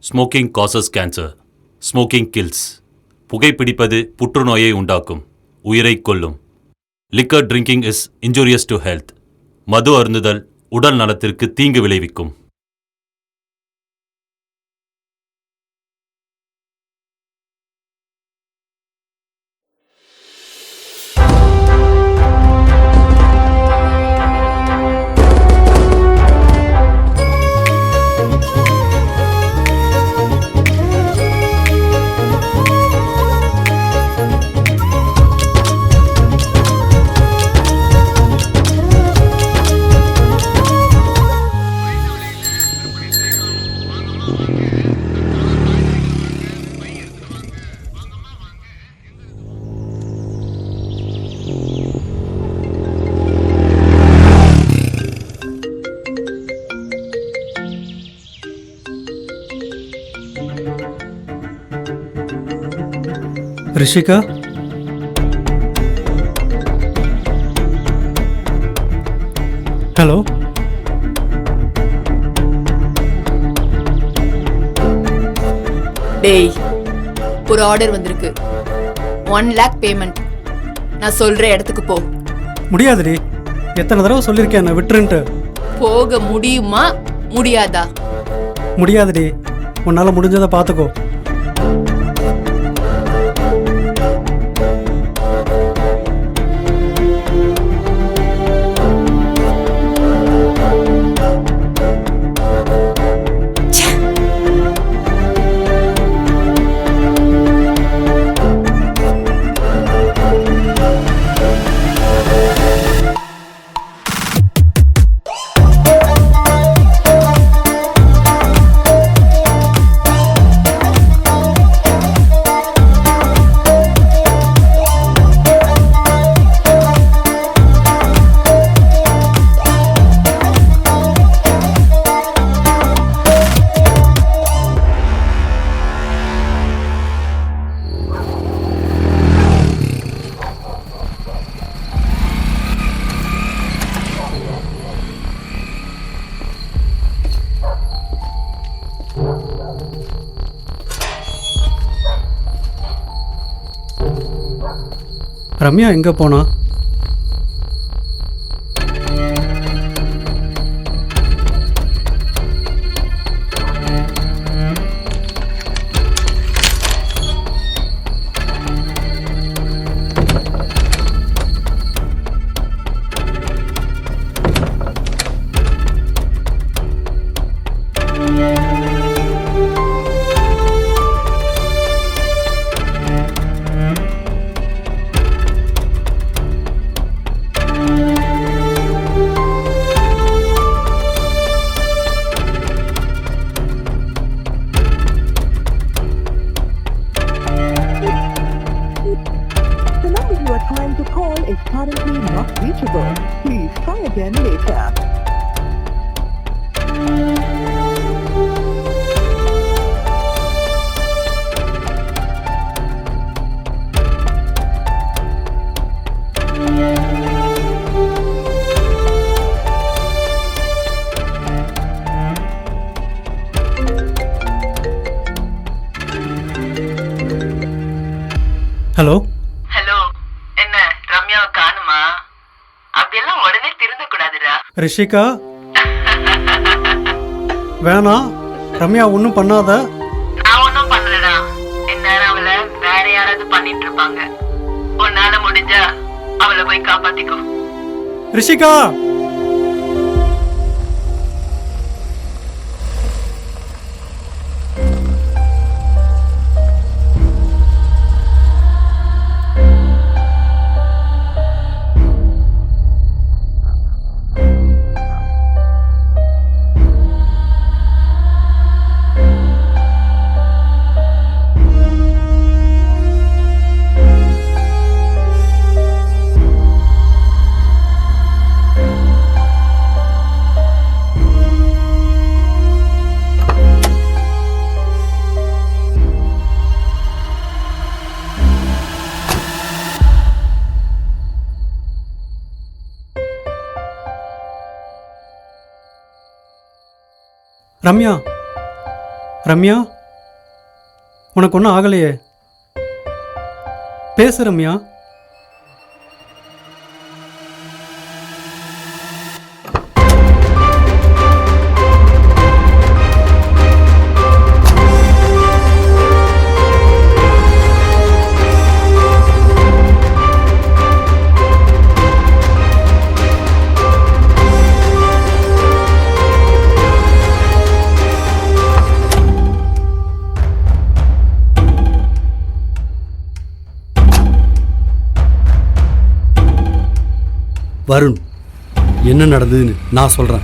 Smoking causes cancer. Smoking kills. புகைப்பிடிப்பது புற்றுநோயை உண்டாக்கும், உயிரை கொல்லும். Liquor drinking is injurious to health. மது அருந்துதல் உடல் நலத்திற்கு தீங்கு விளைவிக்கும். ரிஷிகா, ஹலோ. டேய், ஒரு ஆர்டர் வந்திருக்கு. 1 lakh பேமெண்ட். நான் சொல்ற இடத்துக்கு போ. முடியாதுடி, எத்தனை தடவை சொல்லியிருக்கேன் என்ன விட்டுருன்ட்டு. போக முடியுமா முடியாதா? முடியாதுடி, உன்னால் முடிஞ்சதை பார்த்துக்கோ. ரம்யா எங்கே போனா? is currently not reachable. Please try again later. Hello. Hello, என்ன ரம்யாவை காணுமா? அப்படியெல்லாம் உடனே திருந்த கூடாதுடா. ரிஷிகா, வேணாம், ரம்யா ஒன்றும் பண்ணாத. நான் ஒன்னும் பண்ணலடா. இந்நேரம் அவளை வேற யாராவது பண்ணிட்டு இருப்பாங்க. உன்னால முடிஞ்சா அவளை போய் காப்பாத்திக்கோ. ரிஷிகா, ரம்யா, ரம்யா உனக்கு ஒன்றும் ஆகலையே, பேசு ரம்யா. வருண், என்ன நடந்ததுன்னு நான் சொல்கிறேன்.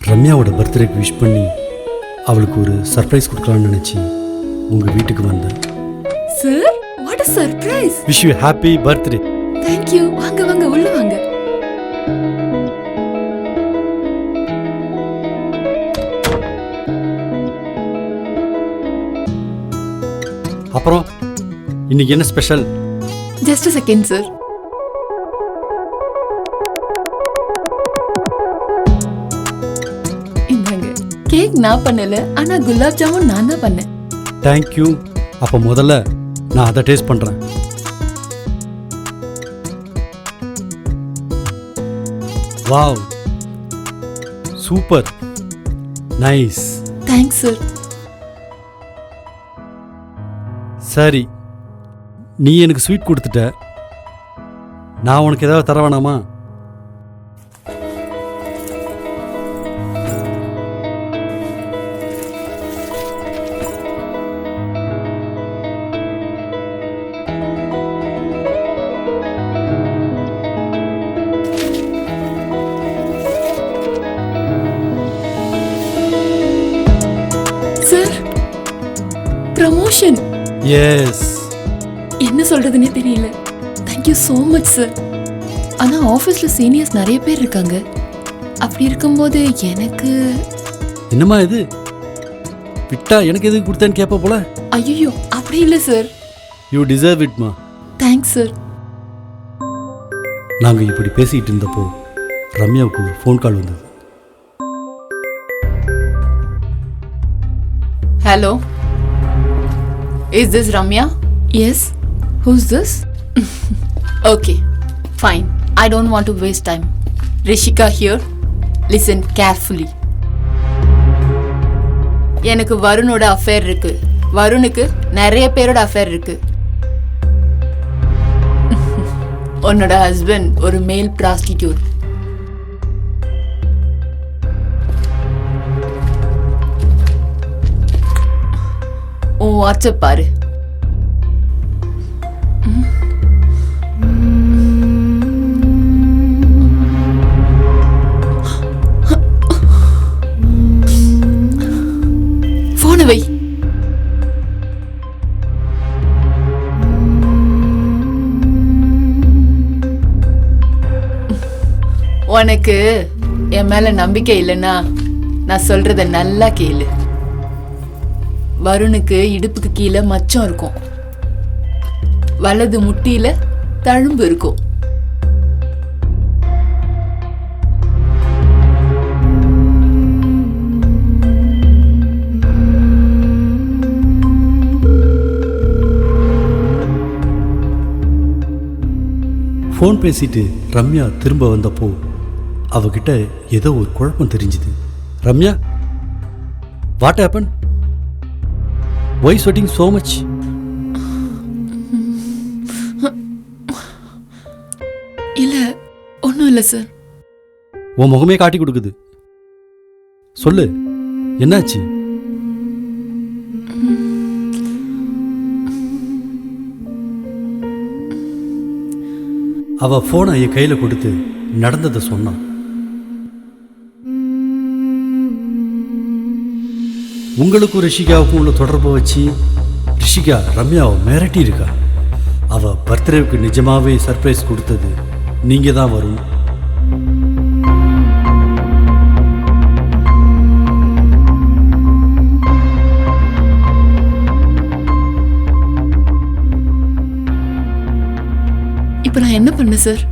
ரம்யாவோட பர்த்டேக்கு விஷ் பண்ணி அவளுக்கு ஒரு சர்ப்ரைஸ் கொடுக்கலான்னு நினச்சி உங்கள் வீட்டுக்கு வந்தேன். Sir, what a surprise. Wish you happy birthday. Thank you. வாங்க வாங்க உள்ள வாங்க. அப்புறம் இன்னைக்கு என்ன special? Just a second sir. இந்தாங்க. கேக் நான் பண்ணல, ஆனா குலாப் ஜாமுன் நான் தான் பண்ணேன். தேங்க்யூ. அப்போ முதல்ல நான் அதை டேஸ்ட் பண்ணுறேன். Wow, super, nice. Thanks sir. சரி, நீ எனக்கு ஸ்வீட் கொடுத்துட்ட, நான் உனக்கு ஏதாவது தர வேணாமா? Sir, promotion. எஸ். என்ன சொல்றதுன்னே தெரியல. Thank you so much sir. ஆனால் ஆஃபீஸில் சீனியர்ஸ் நிறைய பேர் இருக்காங்க. அப்படி இருக்கும்போது எனக்கு என்னம்மா இது, விட்டா எனக்கு எதுக்கு கொடுத்தேன்னு கேட்ப போல. ஐயோ அப்படி இல்லை சார். யூ டிசர்வ் இட்மா. Thanks sir. நாங்கள் இப்படி பேசிக்கிட்டு இருந்தப்போ ரம்யாவுக்கு ஒரு ஃபோன் கால் வந்தது. Hello, is this Ramya? Yes. Who's this? Okay, fine. I don't want to waste time. Rishika here. Listen carefully. எனக்கு வருணோட அஃபேர் இருக்கு. வருணுக்கு நிறைய பேரோட அஃபேர் இருக்கு. உன்னோட ஹஸ்பண்ட் ஒரு மேல் ப்ராஸ்டிடியூட். உன் வாட்ஸ்அப் பாரு. போன வை. உனக்கு என் மேல நம்பிக்கை இல்லைன்னா நான் சொல்றத நல்லா கேளு. வருணுக்கு இடுப்புக்கு கீழே மச்சம் இருக்கும். வலது முட்டியில தழும்பு இருக்கும். ஃபோன் பேசிட்டு ரம்யா திரும்ப வந்தப்போ அவகிட்ட ஏதோ ஒரு குழப்பம் தெரிஞ்சுது. Ramya, what happen? Why sweating so much? இல்ல, ஒன்றும் இல்லை சார். உன் முகமே காட்டி கொடுக்குது. சொல்லு, என்னாச்சு? அவ போனை என் கையில கொடுத்து நடந்ததை சொன்னான். உங்களுக்கும் ரிஷிகாவுக்கும் உள்ள தொடர்பை வச்சு ரிஷிகா ரம்யாவை மிரட்டி இருக்கா. அவ பர்த்டேவுக்கு நிஜமாவே சர்ப்ரைஸ் கொடுத்தது நீங்க தான் வரும். இப்போ நான் என்ன பண்ண சார்?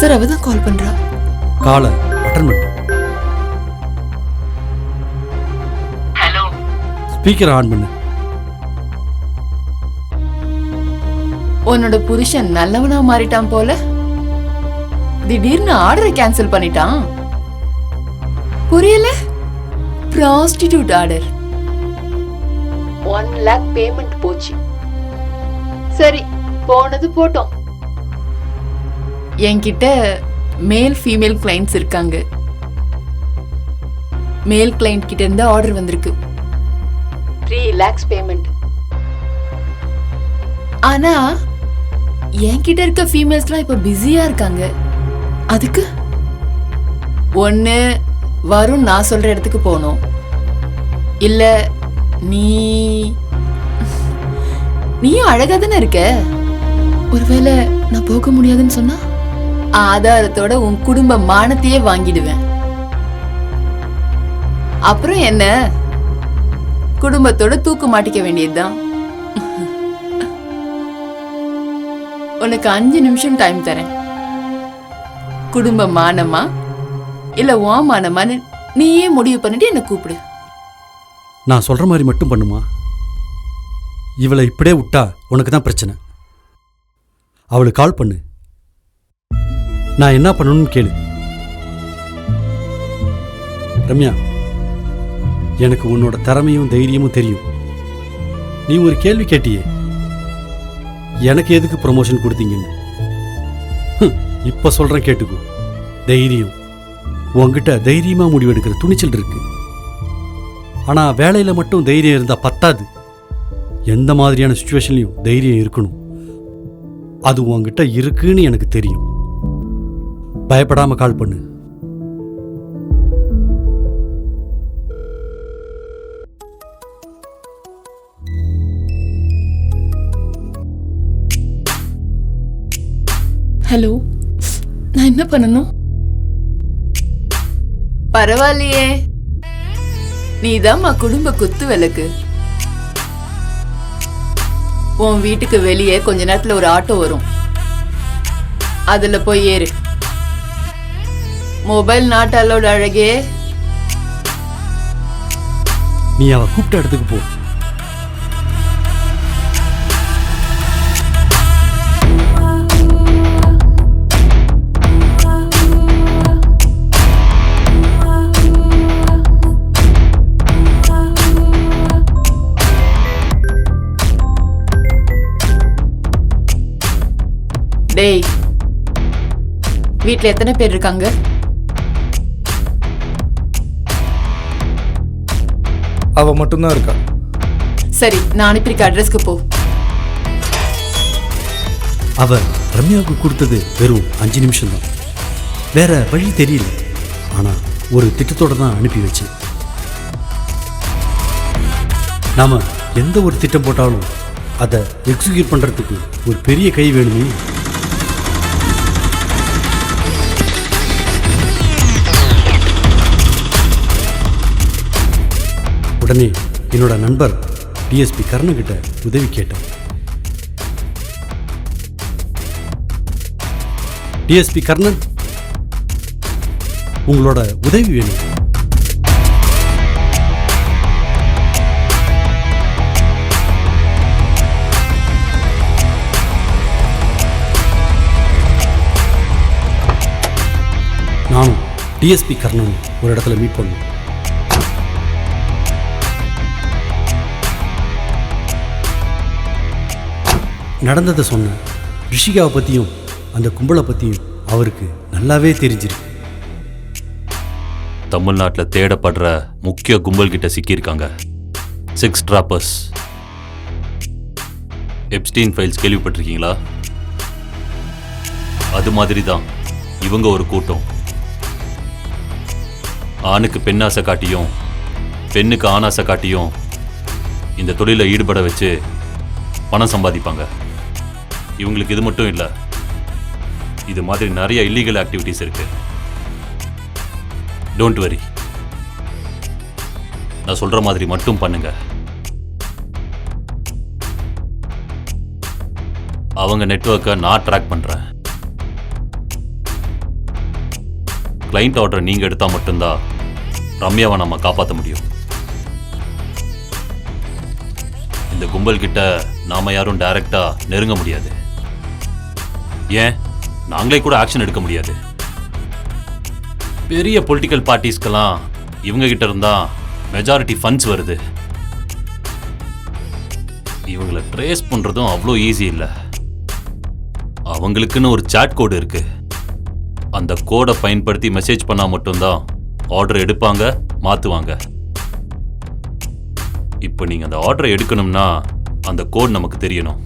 சார் அவ தான் கால் பண்றா. காலை அட்டன் பண்ணு. ஹலோ. ஸ்பீக்கர் ஆன் பண்ணு. உன்னோட புருஷன் நல்லவனா மாறிட்டான் போல. திடீர்னு ஆர்டரை கேன்சல் பண்ணிட்டான். புரியல? Prostitute order. 1 lakh பேமெண்ட் போச்சு. சரி, போனது போட்டோம். என்கிட்ட மேல் ஃபீமேல் கிளைண்ட்ஸ் இருக்காங்க. மேல் கிளைண்ட் கிட்ட இருந்து ஆர்டர் வந்திருக்கு. 3 lakhs பேமெண்ட். ஆனா என்கிட்ட இருக்க ஃபீமேல்ஸ்லாம் இப்ப பிஸியா இருக்காங்க. அதுக்கு ஒண்ணு வரும் நான் சொல்ற இடத்துக்கு போகணும், இல்ல நீயும் அழகா தானே இருக்க. ஒருவேளை நான் போக முடியாதுன்னு சொன்னா ஆதாரத்தோட உன் குடும்ப மானத்தையே வாங்கிடுவேன். அப்புறம் என்ன, குடும்பத்தோட தூக்கு மாட்டிக்க வேண்டியதுதான். உனக்கு 5 நிமிஷம் டைம் தரேன். குடும்ப மானமா இல்ல ஓ மானமான்னு நீயே முடிவு பண்ணிட்டு என்ன கூப்பிடு. நான் சொல்ற மாதிரி மட்டும் பண்ணுமா? இவளை இப்படியே விட்டா உனக்கு தான் பிரச்சனை. அவளுக்கு கால் பண்ணு. நான் என்ன பண்ணணும்னு கேளு. ரம்யா, எனக்கு உன்னோட திறமையும் தைரியமும் தெரியும். நீ ஒரு கேள்வி கேட்டியே, எனக்கு எதுக்கு ப்ரமோஷன் கொடுத்தீங்கன்னு. இப்ப சொல்றேன் கேட்டுக்கோ. தைரியம், உன்கிட்ட தைரியமா முடிவெடுக்கிற துணிச்சல் இருக்கு. ஆனா வேலையில மட்டும் தைரியம் இருந்தா பத்தாது. எந்த மாதிரியான சுச்சுவேஷன்லயும் தைரியம் இருக்கணும். அது உன்கிட்ட இருக்குன்னு எனக்கு தெரியும். பயப்படாம கால் பண்ணு. ஹலோ, நான் என்ன பண்ணணும்? பரவாயில்லையே, நீதாம்மா குடும்ப குத்து விளக்கு. உன் வீட்டுக்கு வெளியே கொஞ்ச நேரத்துல ஒரு ஆட்டோ வரும், அதுல போய் ஏறு. Mobile not allowed. அழகே, நீ அவ கூப்பிட்ட இடத்துக்கு போ. டேய், வீட்ல எத்தனை பேர் இருக்காங்க? அவ மட்டும்தான் இருக்கா. சரி, நான் அனுப்பியிருக்க அட்ரஸ்க்கு போ. அவ ரம்யாவுக்கு கொடுத்தது வெறும் 5 நிமிஷம் தான். வேற வழி தெரியல. ஆனா ஒரு திட்டத்தோட தான் அனுப்பி வச்சு. நாம எந்த ஒரு திட்டம் போட்டாலும் அதை எக்ஸிக்யூட் பண்றதுக்கு ஒரு பெரிய கை வேணுமே. உடனே என்னோட நண்பர் டிஎஸ்பி கர்ணன்கிட்ட உதவி கேட்டேன். டிஎஸ்பி கர்ணன், உங்களோட உதவி வேணும். நானும் டிஎஸ்பி கர்ணன் ஒரு இடத்துல மீட் பண்ணோம். நடந்ததை சொன்னேன். ரிஷிகாவை பற்றியும் அந்த கும்பலை பற்றியும் அவருக்கு நல்லாவே தெரிஞ்சிருக்கு. தமிழ்நாட்டில் தேடப்படுற முக்கிய கும்பல் கிட்ட சிக்கியிருக்காங்க. 6 டிராப்பர்ஸ். எப்ஸ்டீன் ஃபைல்ஸ் கேள்விப்பட்டிருக்கீங்களா? அது மாதிரி தான் இவங்க ஒரு கூட்டம். ஆணுக்கு பெண்ணாசை காட்டியும் பெண்ணுக்கு ஆணாசை காட்டியும் இந்த தொழிலை ஈடுபட வச்சு பணம் சம்பாதிப்பாங்க. இவங்களுக்கு இது மட்டும் இல்லை, இது மாதிரி நிறைய இல்லீகல் ஆக்டிவிட்டீஸ் இருக்கு. டோன்ட் வரி, நான் சொல்ற மாதிரி மட்டும் பண்ணுங்க. அவங்க நெட்வொர்க்கை நான் ட்ராக் பண்றேன். கிளைண்ட் ஆர்டரை நீங்கள் எடுத்தால் மட்டும்தான் ரம்யாவை நம்ம காப்பாற்ற முடியும். இந்த கும்பல் கிட்ட நாம யாரும் டைரக்டா நெருங்க முடியாது. ஏன் நாங்களே கூட ஆக்ஷன் எடுக்க முடியாது. பெரிய பொலிட்டிக்கல் பார்ட்டிஸ்க்கெல்லாம் இவங்க கிட்ட இருந்தா மெஜாரிட்டி ஃபண்ட்ஸ் வருது. இவங்களை ட்ரேஸ் பண்றதும் அவ்வளோ ஈஸி இல்லை. அவங்களுக்குன்னு ஒரு சாட் கோடு இருக்கு. அந்த கோடை பயன்படுத்தி மெசேஜ் பண்ணா மட்டும்தான் ஆர்டர் எடுப்பாங்க, மாத்துவாங்க. இப்போ நீங்க அந்த ஆர்டரை எடுக்கணும்னா அந்த கோட் நமக்கு தெரியணும்.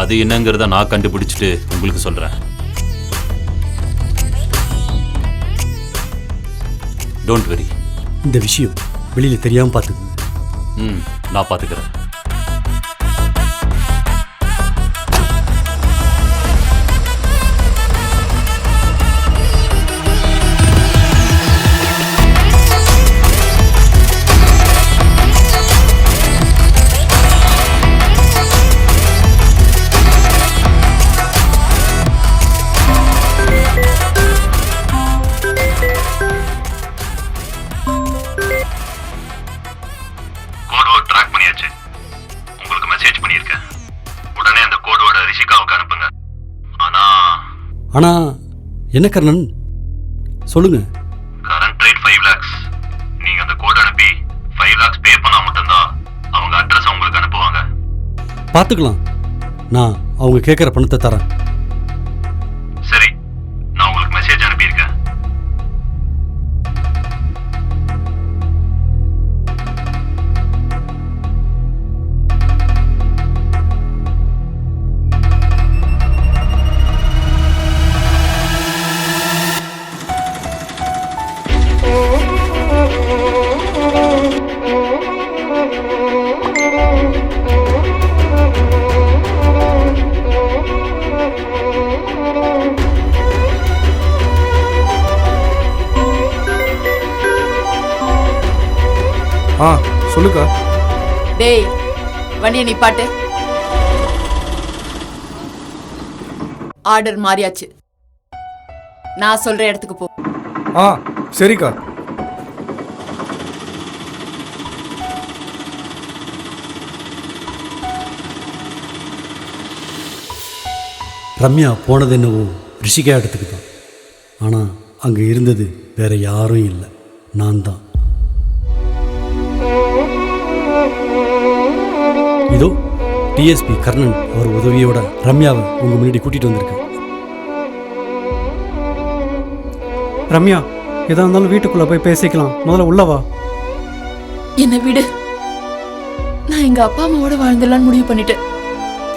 அது என்னங்கிறத நான் கண்டுபிடிச்சிட்டு உங்களுக்கு சொல்றேன். Don't worry. இந்த விஷயம் வெளியில தெரியாம பார்த்துக்குங்க. நான் பார்த்துக்கிறேன். ஆனா என்ன கர்ணன் சொல்லுங்க. Current rate 5 lakhs. நீங்க அந்த கோட் அனுப்பி 5 lakhs பே பண்ணா மட்டும்தான் அவங்க அட்ரஸ் உங்களுக்கு அனுப்புவாங்க. பார்த்துக்கலாம். நான் அவங்க கேட்குற பணத்தை தரேன். சரி, நான் உங்களுக்கு மெசேஜ் அனுப்பியிருக்கேன். சொல்லுக்கா. டேய் வண்டியை நிப்பாட்டு. ஆர்டர் மாறியாச்சு. நான் சொல்ற இடத்துக்கு போ. சரிக்கா. ரம்யா போனது என்னவோ ரிஷிகா இடத்துக்கு தான். ஆனால் அங்கே இருந்தது வேற யாரும் இல்லை, நான் தான். இதோ டிஎஸ்பி கர்ணன் அவர் உதவியோட ரம்யாவை உங்க முன்னாடி கூட்டிட்டு வந்திருக்கேன். ரம்யா, எதா இருந்தாலும் வீட்டுக்குள்ள போய் பேசிக்கலாம். முதல்ல உள்ளவா. என்ன விடு. நான் எங்க அப்பா அம்மாவோட வாழ்ந்துடலான்னு முடிவு பண்ணிட்டேன்.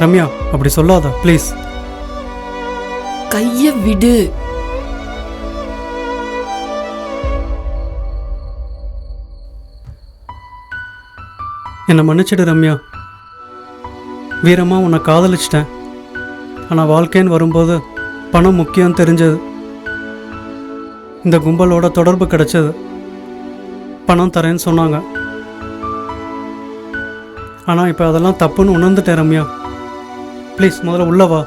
ரம்யா, அப்படி சொல்லாத ப்ளீஸ். கைய விடு. என்னை மன்னிச்சிடு ரம்யா. வீரமா உன்னை காதலிச்சிட்டேன். ஆனால் வாழ்க்கைன்னு வரும்போது பணம் முக்கியம் தெரிஞ்சது. இந்த கும்பலோட தொடர்பு கிடைச்சது. பணம் தரேன்னு சொன்னாங்க. ஆனால் இப்போ அதெல்லாம் தப்புன்னு உணர்ந்துட்டேன் ரம்யா. ப்ளீஸ் முதல்ல உள்ளவா.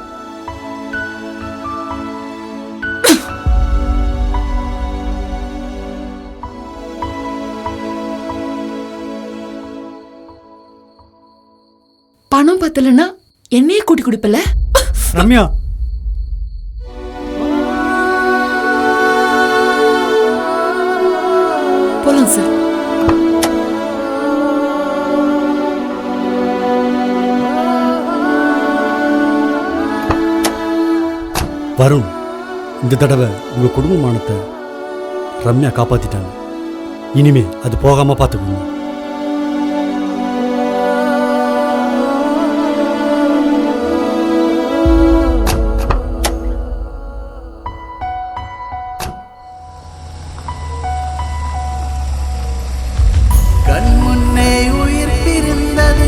பணம் பத்தலன்னா என்னையே கூட்டி குடிப்பல ரம்யா. போலாம் சார். வருண், இந்த தடவை உங்க குடும்பமானத்தை ரம்யா காப்பாத்திட்டாங்க. இனிமே அது போகாம பார்த்துக்கோங்க. கண்முன்னே உயிர் பிரிந்தது